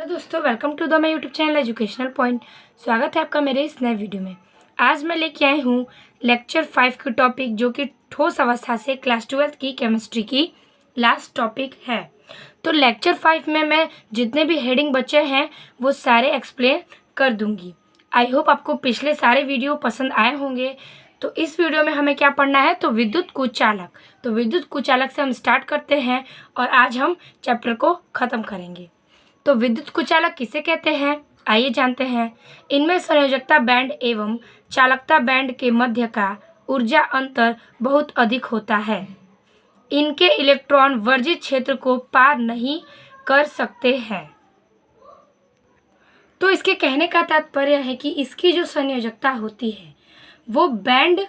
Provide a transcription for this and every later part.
दोस्तों, welcome to the my YouTube channel educational point. स्वागत है आपका मेरे इस नए वीडियो में। आज मैं लेके आई हूँ लेक्चर 5 का टॉपिक, जो कि ठोस अवस्था से क्लास 12 की केमिस्ट्री की लास्ट टॉपिक है। तो लेक्चर 5 में मैं जितने भी हेडिंग बचे हैं वो सारे एक्सप्लेन कर दूंगी। आई होप आपको पिछले सारे वीडियो पसंद आए होंगे। तो इस वीडियो में हमें क्या पढ़ना है, तो विद्युत कुचालक। तो विद्युत कुचालक से हम स्टार्ट करते हैं और आज हम चैप्टर को ख़त्म करेंगे। तो विद्युत कुचालक किसे कहते हैं, आइए जानते हैं। इनमें संयोजकता बैंड एवं चालकता बैंड के मध्य का ऊर्जा अंतर बहुत अधिक होता है। इनके इलेक्ट्रॉन वर्जित क्षेत्र को पार नहीं कर सकते हैं। तो इसके कहने का तात्पर्य है कि इसकी जो संयोजकता होती है वो बैंड,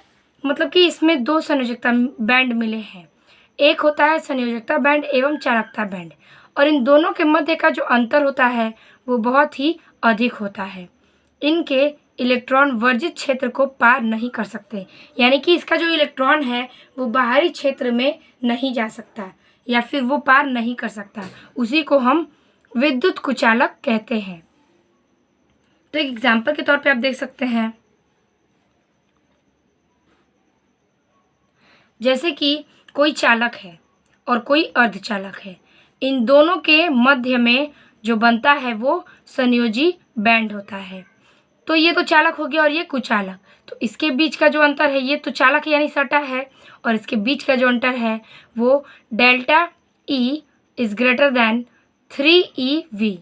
मतलब कि इसमें दो संयोजकता बैंड मिले हैं। एक होता है संयोजकता बैंड एवं चालकता बैंड, और इन दोनों के मध्य का जो अंतर होता है वो बहुत ही अधिक होता है। इनके इलेक्ट्रॉन वर्जित क्षेत्र को पार नहीं कर सकते, यानी कि इसका जो इलेक्ट्रॉन है वो बाहरी क्षेत्र में नहीं जा सकता या फिर वो पार नहीं कर सकता। उसी को हम विद्युत कुचालक कहते हैं। तो एक एग्जाम्पल के तौर पे आप देख सकते हैं, जैसे कि कोई चालक है और कोई अर्धचालक है। इन दोनों के मध्य में जो बनता है वो संयोजी बैंड होता है। तो ये तो चालक हो गया और ये कुचालक। तो इसके बीच का जो अंतर है, ये तो चालक यानी सटा है, और इसके बीच का जो अंतर है वो delta E is greater than 3eV,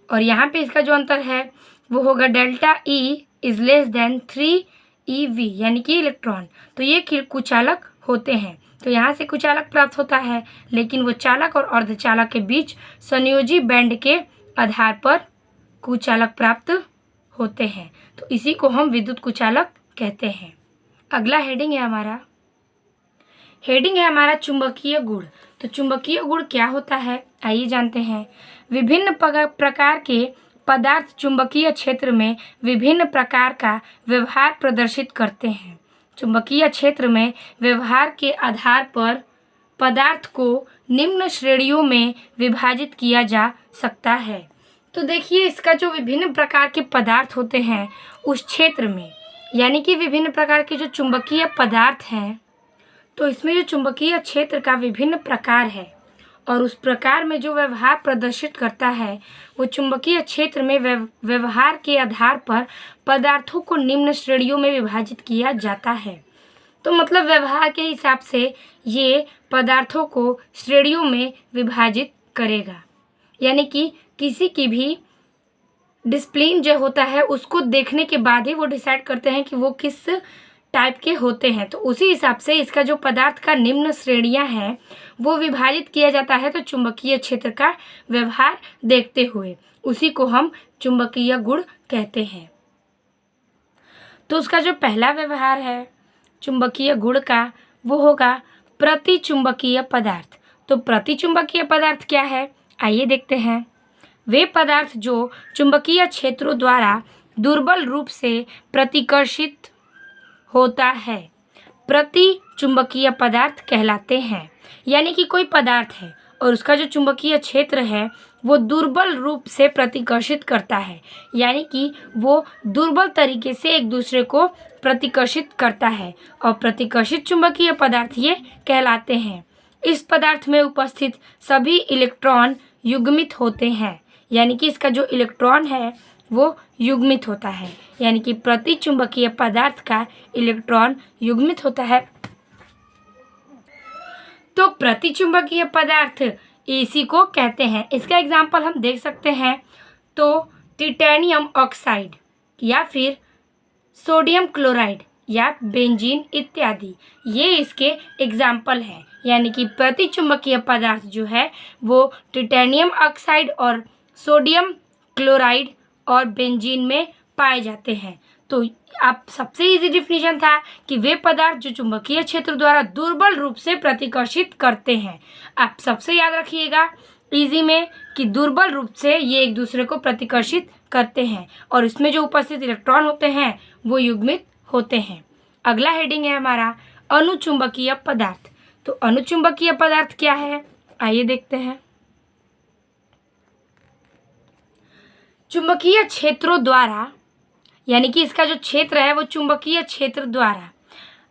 और यहाँ पे इसका जो अंतर है वो होगा delta E is less than 3eV, यानी कि इलेक्ट्रॉन। तो ये कुचालक होते हैं। तो यहाँ से कुचालक प्राप्त होता है, लेकिन वो चालक और अर्धचालक के बीच संयोजी बैंड के आधार पर कुचालक प्राप्त होते हैं। तो इसी को हम विद्युत कुचालक कहते हैं। अगला हेडिंग है हमारा चुंबकीय गुण। तो चुंबकीय गुण क्या होता है, आइए जानते हैं। विभिन्न प्रकार के पदार्थ चुंबकीय क्षेत्र में विभिन्न प्रकार का व्यवहार प्रदर्शित करते हैं। चुंबकीय क्षेत्र में व्यवहार के आधार पर पदार्थ को निम्न श्रेणियों में विभाजित किया जा सकता है। तो देखिए, इसका जो विभिन्न प्रकार के पदार्थ होते हैं उस क्षेत्र में, यानी कि विभिन्न प्रकार के जो चुंबकीय पदार्थ हैं, तो इसमें जो चुंबकीय क्षेत्र का विभिन्न प्रकार है और उस प्रकार में जो व्यवहार प्रदर्शित करता है वो चुंबकीय क्षेत्र में व्यवहार के आधार पर पदार्थों को निम्न श्रेणियों में विभाजित किया जाता है। तो मतलब व्यवहार के हिसाब से ये पदार्थों को श्रेणियों में विभाजित करेगा, यानी कि किसी की भी डिसिप्लिन जो होता है उसको देखने के बाद ही वो डिसाइड करते हैं कि वो किस टाइप के होते हैं। तो उसी हिसाब से इसका जो पदार्थ का निम्न श्रेणियां हैं वो विभाजित किया जाता है। तो चुंबकीय क्षेत्र का व्यवहार देखते हुए उसी को हम चुंबकीय गुण कहते हैं। तो उसका जो पहला व्यवहार है चुंबकीय गुण का वो होगा प्रतिचुंबकीय पदार्थ। तो प्रतिचुंबकीय पदार्थ क्या है, आइए देखते हैं। वे पदार्थ जो चुंबकीय क्षेत्रों द्वारा दुर्बल रूप से प्रतिकर्षित होता है प्रति चुंबकीय पदार्थ कहलाते हैं। यानी कि कोई पदार्थ है और उसका जो चुंबकीय क्षेत्र है वो दुर्बल रूप से प्रतिकर्षित करता है, यानी कि वो दुर्बल तरीके से एक दूसरे को प्रतिकर्षित करता है, और प्रतिकर्षित चुंबकीय पदार्थ ये कहलाते हैं। इस पदार्थ में उपस्थित सभी इलेक्ट्रॉन युग्मित होते हैं, यानी कि इसका जो इलेक्ट्रॉन है वो युग्मित होता है, यानी कि प्रतिचुंबकीय पदार्थ का इलेक्ट्रॉन युग्मित होता है। तो प्रतिचुंबकीय पदार्थ इसी को कहते हैं। इसका एग्जाम्पल हम देख सकते हैं, तो टाइटेनियम ऑक्साइड या फिर सोडियम क्लोराइड या बेंजीन इत्यादि, ये इसके एग्जाम्पल हैं। यानी कि प्रतिचुंबकीय पदार्थ जो है वो टाइटेनियम ऑक्साइड और सोडियम क्लोराइड और बेंजीन में पाए जाते हैं। तो आप सबसे इजी डिफिनीशन था कि वे पदार्थ जो चुंबकीय क्षेत्र द्वारा दुर्बल रूप से प्रतिकर्षित करते हैं। आप सबसे याद रखिएगा इजी में कि दुर्बल रूप से ये एक दूसरे को प्रतिकर्षित करते हैं, और इसमें जो उपस्थित इलेक्ट्रॉन होते हैं वो युग्मित होते हैं। अगला हेडिंग है हमारा अनुचुंबकीय पदार्थ। तो अनुचुंबकीय पदार्थ क्या है, आइए देखते हैं। चुंबकीय क्षेत्रों द्वारा, यानी कि इसका जो क्षेत्र है वो चुंबकीय क्षेत्र द्वारा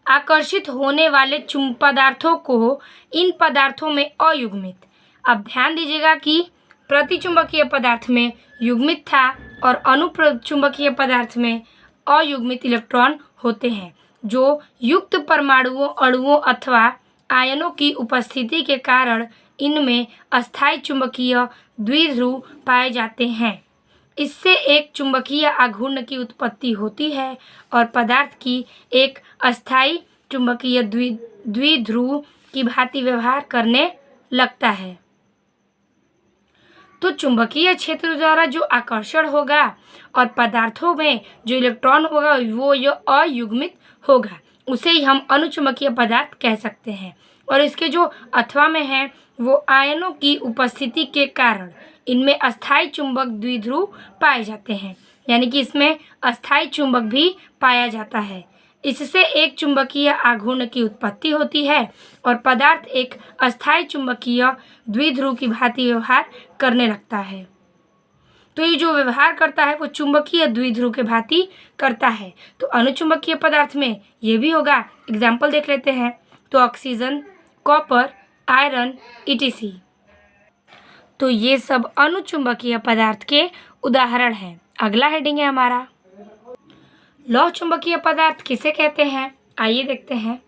आकर्षित होने वाले पदार्थों को इन पदार्थों में अयुग्मित। अब ध्यान दीजिएगा कि प्रतिचुंबकीय पदार्थ में युग्मित था और अनुप्रचुंबकीय पदार्थ में अयुग्मित इलेक्ट्रॉन होते हैं, जो युक्त परमाणुओं, अणुओं अथवा आयनों की उपस्थिति के कारण इनमें अस्थायी चुंबकीय द्विध्रुव पाए जाते हैं। इससे एक चुंबकीय आघूर्ण की उत्पत्ति होती है और पदार्थ की एक अस्थायी चुंबकीय द्विध्रुव की भांति व्यवहार करने लगता है। तो चुंबकीय क्षेत्र द्वारा जो आकर्षण होगा और पदार्थों में जो इलेक्ट्रॉन होगा वो अयुग्मित होगा, उसे ही हम अनुचुंबकीय पदार्थ कह सकते हैं। और इसके जो अथवा में है वो आयनों की उपस्थिति के कारण इनमें अस्थायी चुंबक द्विध्रुव पाए जाते हैं, यानी कि इसमें अस्थायी चुंबक भी पाया जाता है। इससे एक चुंबकीय आघूर्ण की उत्पत्ति होती है और पदार्थ एक अस्थायी चुंबकीय द्विध्रुव की भांति व्यवहार करने लगता है। तो ये जो व्यवहार करता है वो चुंबकीय द्विध्रुव के भांति करता है। तो अनुचुंबकीय पदार्थ में ये भी होगा। एग्जाम्पल देख लेते हैं। तो ऑक्सीजन, कॉपर, आयरन etc। तो ये सब अनुचुंबकीय पदार्थ के उदाहरण हैं। अगला हेडिंग है हमारा लौह चुंबकीय पदार्थ किसे कहते हैं। आइए देखते हैं।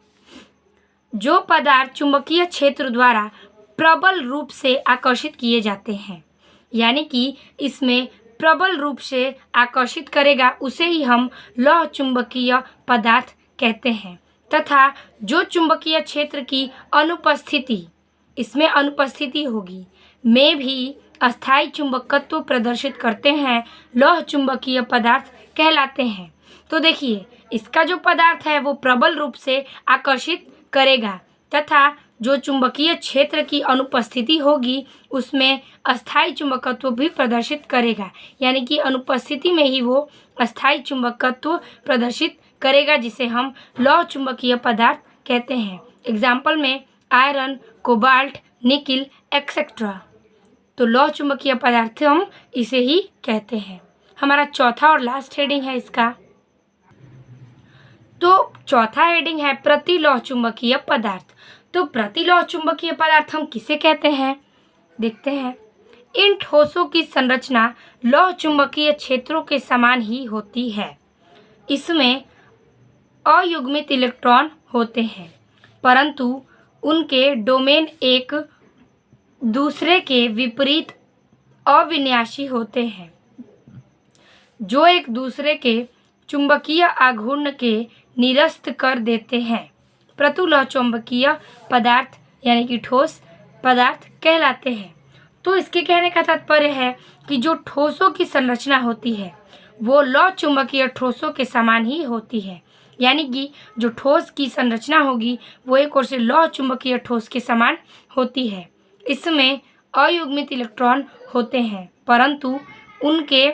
जो पदार्थ चुंबकीय क्षेत्र द्वारा प्रबल रूप से आकर्षित किए जाते हैं, यानी कि इसमें प्रबल रूप से आकर्षित करेगा, उसे ही हम लौह चुंबकीय पदार्थ कहते हैं। तथा जो चुंबकीय क्षेत्र की अनुपस्थिति, इसमें अनुपस्थिति होगी, में भी अस्थायी चुंबकत्व प्रदर्शित करते हैं, लौह चुंबकीय पदार्थ कहलाते हैं। तो देखिए, इसका जो पदार्थ है वो प्रबल रूप से आकर्षित करेगा तथा जो चुंबकीय क्षेत्र की अनुपस्थिति होगी उसमें अस्थायी चुंबकत्व भी प्रदर्शित करेगा, यानी कि अनुपस्थिति में ही वो अस्थायी चुंबकत्व प्रदर्शित करेगा, जिसे हम लौह चुंबकीय पदार्थ कहते हैं। एग्जाम्पल में आयरन, कोबाल्ट, निकिल एक्सेट्रा। तो लौह चुंबकीय पदार्थ हम इसे ही कहते हैं। हमारा चौथा और लास्ट हेडिंग है इसका। तो चौथा हेडिंग है प्रतिलौह चुंबकीय पदार्थ। तो प्रतिलौह चुंबकीय पदार्थ हम किसे कहते हैं, देखते हैं। इन ठोसों की संरचना लौह चुंबकीय क्षेत्रों के समान ही होती है। इसमें अयुग्मित इलेक्ट्रॉन होते हैं, परंतु उनके डोमेन एक दूसरे के विपरीत अविन्यासी होते हैं, जो एक दूसरे के चुंबकीय आघूर्ण के निरस्त कर देते हैं। प्रतिलौह चुंबकीय पदार्थ यानी कि ठोस पदार्थ कहलाते हैं। तो इसके कहने का तात्पर्य है कि जो ठोसों की संरचना होती है वो लौह चुंबकीय ठोसों के समान ही होती है, यानी कि जो ठोस की संरचना होगी वो एक ओर से लौह चुंबकीय ठोस के समान होती है। इसमें अयुग्मित इलेक्ट्रॉन होते हैं, परंतु उनके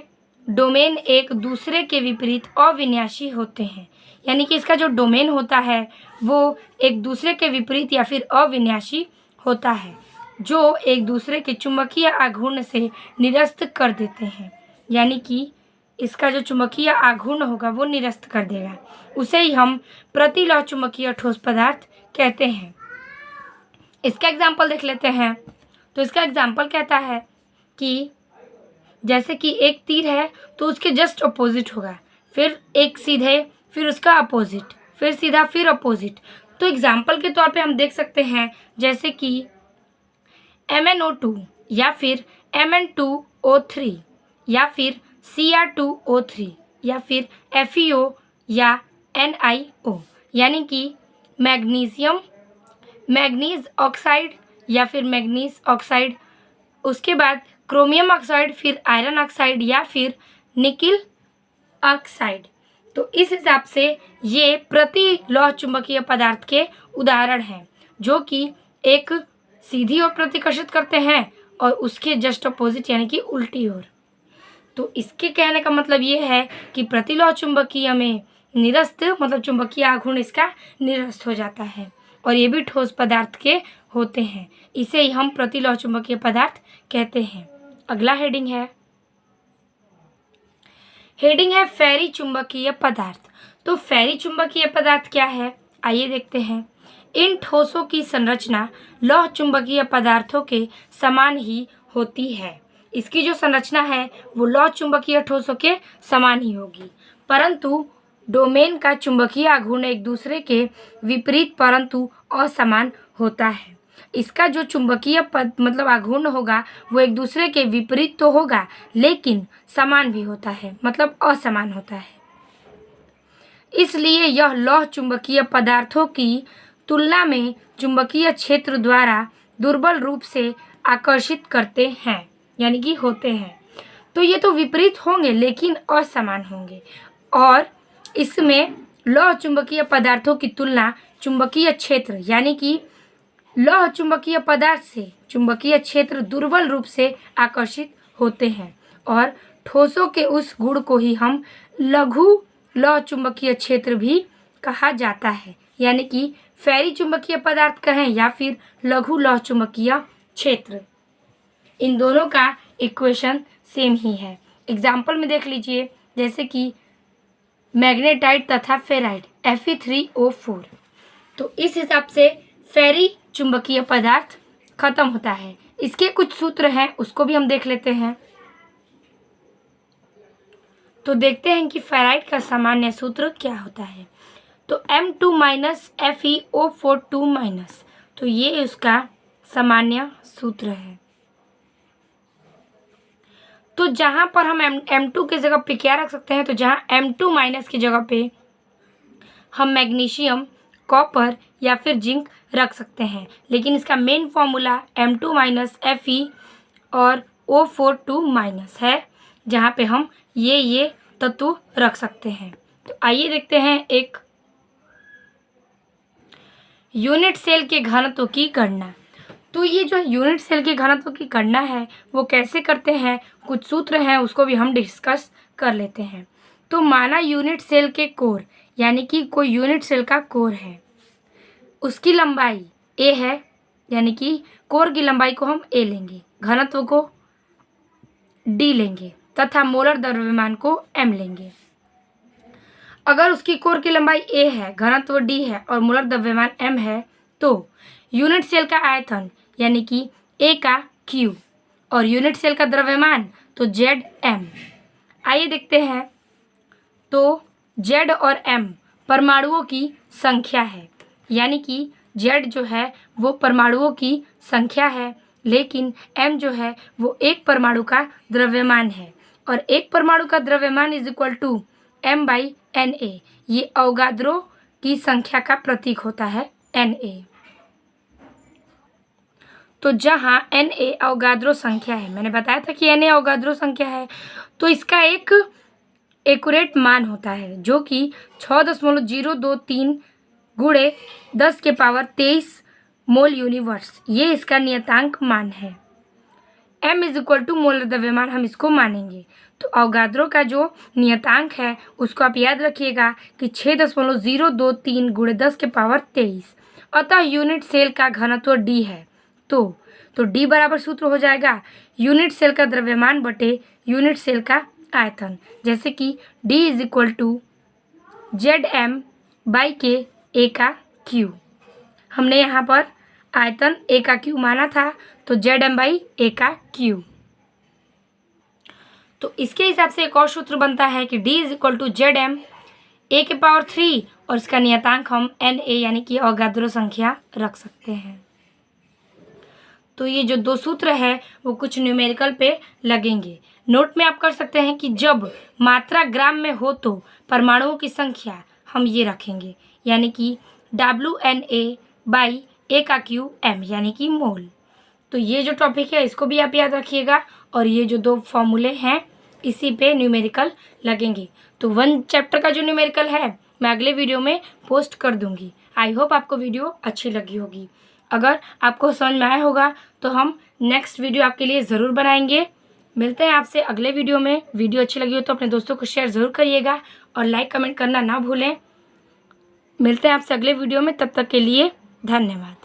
डोमेन एक दूसरे के विपरीत अविन्यासी होते हैं, यानी कि इसका जो डोमेन होता है वो एक दूसरे के विपरीत या फिर अविन्यासी होता है, जो एक दूसरे के चुंबकीय आघूर्ण से निरस्त कर देते हैं, यानी कि इसका जो चुंबकीय आघूर्ण होगा वो निरस्त कर देगा, उसे ही हम प्रतिलौह चुंबकीय ठोस पदार्थ कहते हैं। इसका एग्जाम्पल देख लेते हैं। तो इसका एग्जाम्पल कहता है कि जैसे कि एक तीर है तो उसके जस्ट अपोजिट होगा, फिर एक सीधे, फिर उसका अपोजिट, फिर सीधा, फिर अपोजिट। तो एग्जाम्पल के तौर पे हम देख सकते हैं जैसे कि MnO2 या फिर Mn2O3 या फिर Cr2O3 या फिर FeO या NiO, यानी कि मैग्नीज ऑक्साइड या फिर मैग्नीज ऑक्साइड, उसके बाद क्रोमियम ऑक्साइड, फिर आयरन ऑक्साइड या फिर निकिल ऑक्साइड। तो इस हिसाब से ये प्रतिलौह चुंबकीय पदार्थ के उदाहरण हैं, जो कि एक सीधी ओर प्रतिकर्षित करते हैं और उसके जस्ट अपोजिट यानी कि उल्टी ओर। तो इसके कहने का मतलब ये है कि प्रतिलौह चुंबकीय में निरस्त मतलब चुंबकीय आघूर्ण इसका निरस्त हो जाता है और ये भी ठोस पदार्थ के होते हैं, इसे ही हम प्रतिलौह चुंबकीय पदार्थ कहते हैं। अगला हेडिंग है हेडिंग है फेरी चुंबकीय पदार्थ। तो फेरी चुंबकीय पदार्थ क्या है, आइए देखते हैं। इन ठोसों की संरचना लौह चुंबकीय पदार्थों के समान ही होती है। इसकी जो संरचना है वो लौह चुंबकीय ठोसों के समान ही होगी, परंतु डोमेन का चुंबकीय आघूर्ण एक दूसरे के विपरीत परंतु असमान होता है। इसका जो चुंबकीय मतलब आघूर्ण होगा वो एक दूसरे के विपरीत तो होगा लेकिन समान भी होता है, मतलब असमान होता है। इसलिए यह लौह चुंबकीय पदार्थों की तुलना में चुंबकीय क्षेत्र द्वारा दुर्बल रूप से आकर्षित करते हैं, यानी कि होते हैं। तो ये तो विपरीत होंगे लेकिन असमान होंगे, और इसमें लौह चुंबकीय पदार्थों की तुलना चुंबकीय क्षेत्र यानी कि लौह चुंबकीय पदार्थ से चुंबकीय क्षेत्र दुर्बल रूप से आकर्षित होते हैं, और ठोसों के उस गुण को ही हम लघु लौह चुंबकीय क्षेत्र भी कहा जाता है, यानी कि फेरी चुंबकीय पदार्थ कहें या फिर लघु लौह चुंबकीय क्षेत्र। इन दोनों का इक्वेशन सेम ही है। एग्जाम्पल में देख लीजिए, जैसे कि मैग्नेटाइट तथा फेराइट Fe3O4। तो इस हिसाब से फेरी चुंबकीय पदार्थ खत्म होता है। इसके कुछ सूत्र हैं, उसको भी हम देख लेते हैं। तो देखते हैं कि फेराइट का सामान्य सूत्र क्या होता है। तो M2- FeO4 -, तो ये उसका सामान्य सूत्र है। तो जहाँ पर हम M2 की जगह पे क्या रख सकते हैं, तो जहाँ M2- की जगह पे हम मैग्नीशियम, कॉपर या फिर जिंक रख सकते हैं, लेकिन इसका मेन फॉर्मूला M2- Fe और O4 है, जहाँ पे हम ये तत्व रख सकते हैं। तो आइए देखते हैं एक यूनिट सेल के घनत्व की गणना। तो ये जो यूनिट सेल के घनत्व की गणना है वो कैसे करते हैं, कुछ सूत्र हैं, उसको भी हम डिस्कस कर लेते हैं। तो माना यूनिट सेल के कोर, यानी कि कोई यूनिट सेल का कोर है, उसकी लंबाई a है, यानी कि कोर की लंबाई को हम a लेंगे, घनत्व को d लेंगे तथा मोलर द्रव्यमान को m लेंगे। अगर उसकी कोर की लंबाई a है, घनत्व d है और मोलर द्रव्यमान m है, तो यूनिट सेल का आयतन यानी कि a का q और यूनिट सेल का द्रव्यमान तो Zm। आइए देखते हैं। तो Z और m परमाणुओं की संख्या है, यानी कि Z जो है वो परमाणुओं की संख्या है, लेकिन m जो है वो एक परमाणु का द्रव्यमान है, और एक परमाणु का द्रव्यमान = m/Na। ये अवोगाद्रो की संख्या का प्रतीक होता है Na। तो जहाँ Na अवोगाद्रो संख्या है, मैंने बताया था कि Na अवोगाद्रो संख्या है, तो इसका एक एक्यूरेट मान होता है जो कि 6.023 × 10⁻23 मोल यूनिवर्स, ये इसका नियतांक मान है। m = मोलर द्रव्यमान हम इसको मानेंगे। तो अवोगाद्रो का जो नियतांक है उसको आप याद रखिएगा कि 6.023 × 10⁻23। अतः यूनिट सेल का घनत्व d है। तो d बराबर सूत्र हो जाएगा यूनिट सेल का द्रव्यमान बटे यूनिट सेल का आयतन, जैसे कि d = Zm/K a का q। हमने यहाँ पर आयतन a का q माना था, तो Zm/a का q। तो इसके हिसाब से एक और सूत्र बनता है कि d = Zm a⁻3 और इसका नियतांक हम Na यानी कि अवोगाद्रो संख्या रख सकते हैं। तो ये जो दो सूत्र है वो कुछ न्यूमेरिकल पे लगेंगे। नोट में आप कर सकते हैं कि जब मात्रा ग्राम में हो तो परमाणुओं की संख्या हम ये रखेंगे, यानी कि WNA/A⁻m यानी कि मोल। तो ये जो टॉपिक है इसको भी आप याद रखिएगा, और ये जो दो फॉर्मूले हैं इसी पे न्यूमेरिकल लगेंगे। तो 1 चैप्टर का जो न्यूमेरिकल है मैं अगले वीडियो में पोस्ट कर दूंगी। आई होप आपको वीडियो अच्छी लगी होगी। अगर आपको समझ में आया होगा तो हम नेक्स्ट वीडियो आपके लिए ज़रूर बनाएंगे। मिलते हैं आपसे अगले वीडियो में। वीडियो अच्छी लगी हो तो अपने दोस्तों को शेयर ज़रूर करिएगा और लाइक कमेंट करना ना भूलें। मिलते हैं आपसे अगले वीडियो में, तब तक के लिए धन्यवाद।